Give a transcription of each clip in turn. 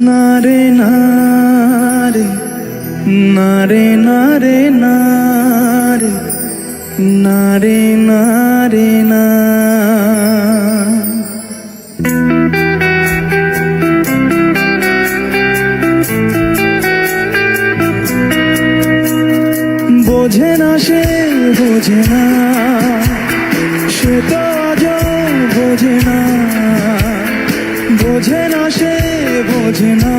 নারে নারে নারে নারে নারে নারে নারে না বোঝে না সে বোঝে না সে তো আজও বোঝে না বোঝে না সে বোঝে না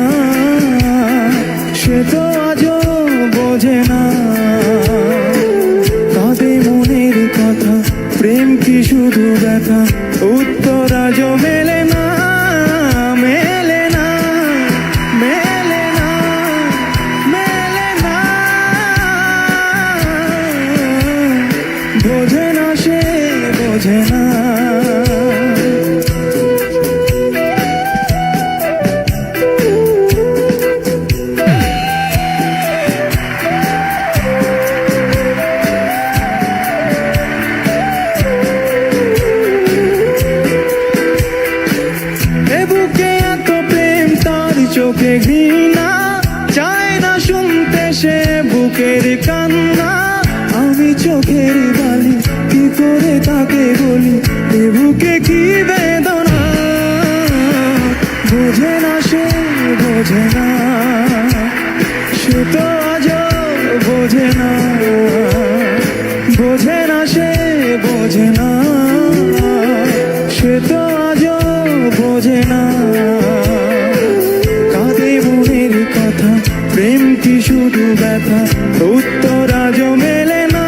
সে তো আজও বোঝে না কাঁদে মনের কথা প্রেম কি শুধু ব্যথা উত্তর আজও মেলে না মেলে না মেলে না মেলে না বোঝে না সে বোঝে না চোখে ঘৃণা চায় না শুনতে সে বুকের কান্না আমি চোখের বালি কি করে তাকে বলি এ বুকে কি বেদনা বোঝে না সে বোঝে না সে তো আজও বোঝে না বোঝে না সে বোঝে না সে তো আজও বোঝে না প্রেম কি শুধু ব্যথা উত্তর আজও মেলে না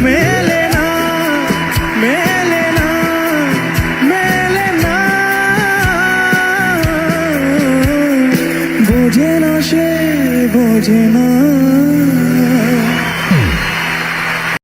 মেলে না মেলে না মেলে না বোঝে না সে বোঝে না।